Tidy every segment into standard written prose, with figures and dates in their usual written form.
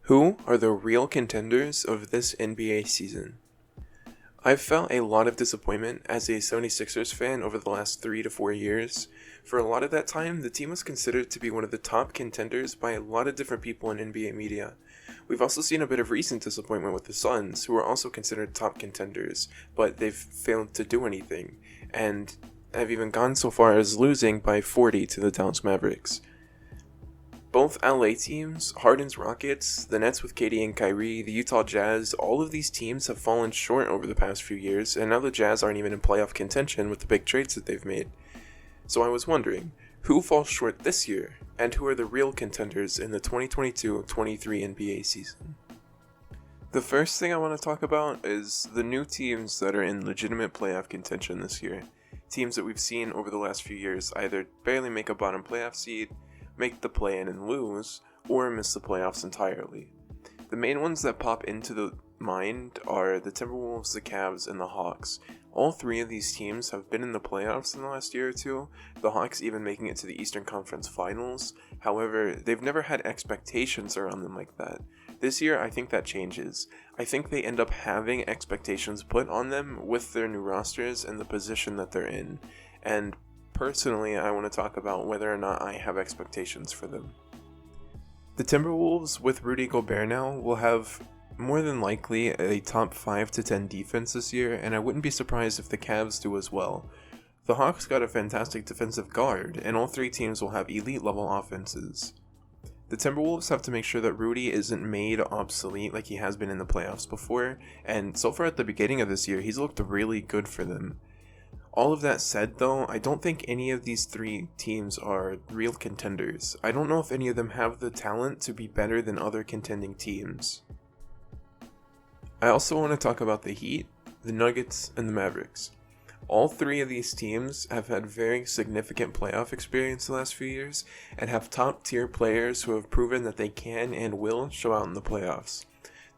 Who are the real contenders of this NBA season? I've felt a lot of disappointment as a 76ers fan over the last 3 to 4 years. For a lot of that time, the team was considered to be one of the top contenders by a lot of different people in NBA media. We've also seen a bit of recent disappointment with the Suns, who are also considered top contenders, but they've failed to do anything, and have even gone so far as losing by 40 to the Dallas Mavericks. Both LA teams, Harden's Rockets, the Nets with KD and Kyrie, the Utah Jazz, all of these teams have fallen short over the past few years, and now the Jazz aren't even in playoff contention with the big trades that they've made. So I was wondering, who falls short this year, and who are the real contenders in the 2022-23 NBA season? The first thing I want to talk about is the new teams that are in legitimate playoff contention this year. Teams that we've seen over the last few years either barely make a bottom playoff seed, make the play-in and lose, or miss the playoffs entirely. The main ones that pop into the mind are the Timberwolves, the Cavs, and the Hawks. All three of these teams have been in the playoffs in the last year or two, the Hawks even making it to the Eastern Conference Finals. However, they've never had expectations around them like that. This year, I think that changes. I think they end up having expectations put on them with their new rosters and the position that they're in. And personally, I want to talk about whether or not I have expectations for them. The Timberwolves, with Rudy Gobert now, will have more than likely a top 5 to 10 defense this year, and I wouldn't be surprised if the Cavs do as well. The Hawks got a fantastic defensive guard, and all three teams will have elite level offenses. The Timberwolves have to make sure that Rudy isn't made obsolete like he has been in the playoffs before, and so far at the beginning of this year, he's looked really good for them. All of that said, though, I don't think any of these three teams are real contenders. I don't know if any of them have the talent to be better than other contending teams. I also want to talk about the Heat, the Nuggets, and the Mavericks. All three of these teams have had very significant playoff experience the last few years, and have top-tier players who have proven that they can and will show out in the playoffs.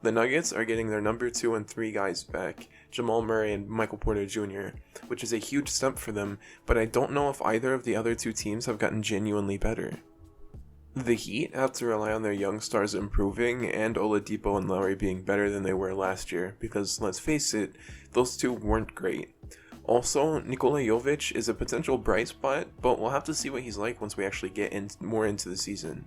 The Nuggets are getting their number 2 and 3 guys back, Jamal Murray and Michael Porter Jr., which is a huge step for them, but I don't know if either of the other two teams have gotten genuinely better. The Heat have to rely on their young stars improving and Oladipo and Lowry being better than they were last year, because let's face it, those two weren't great. Also, Nikola Jokic is a potential bright spot, but we'll have to see what he's like once we actually get more into the season.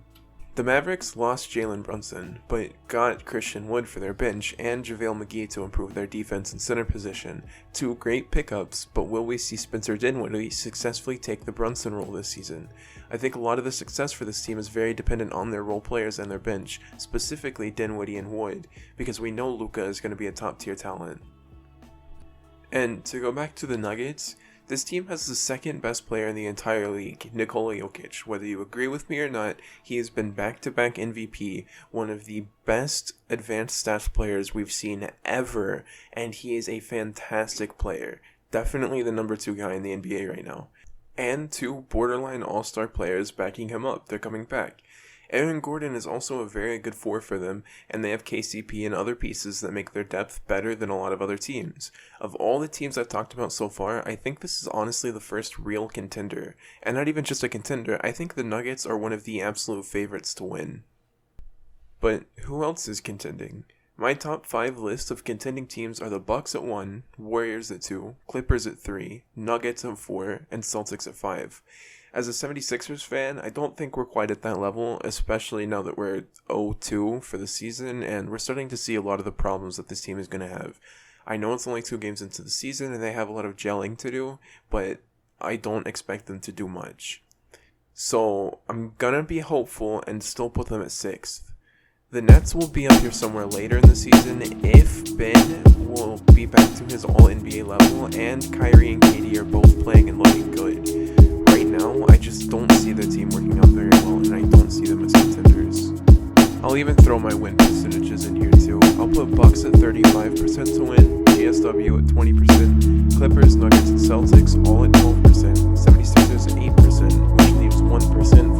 The Mavericks lost Jalen Brunson, but got Christian Wood for their bench and JaVale McGee to improve their defense and center position. Two great pickups, but will we see Spencer Dinwiddie successfully take the Brunson role this season? I think a lot of the success for this team is very dependent on their role players and their bench, specifically Dinwiddie and Wood, because we know Luka is going to be a top tier talent. And to go back to the Nuggets, this team has the second best player in the entire league, Nikola Jokic. Whether you agree with me or not, he has been back-to-back MVP, one of the best advanced stats players we've seen ever, and he is a fantastic player. Definitely the number 2 guy in the NBA right now. And 2 borderline all-star players backing him up. They're coming back. Aaron Gordon is also a very good 4 for them, and they have KCP and other pieces that make their depth better than a lot of other teams. Of all the teams I've talked about so far, I think this is honestly the first real contender. And not even just a contender, I think the Nuggets are one of the absolute favorites to win. But who else is contending? My top 5 list of contending teams are the Bucks at 1, Warriors at 2, Clippers at 3, Nuggets at 4, and Celtics at 5. As a 76ers fan, I don't think we're quite at that level, especially now that we're 0-2 for the season, and we're starting to see a lot of the problems that this team is going to have. I know it's only 2 games into the season, and they have a lot of gelling to do, but I don't expect them to do much. So, I'm gonna be hopeful and still put them at 6th. The Nets will be up here somewhere later in the season if Ben will be back to his all-NBA level, and Kyrie and KD are both playing and looking good. Right now, I just don't see their team working out very well, and I don't see them as contenders. I'll even throw my win percentages in here too. I'll put Bucks at 35% to win, GSW at 20%, Clippers, Nuggets, and Celtics all at 12%, 76ers at 8%, which leaves 1%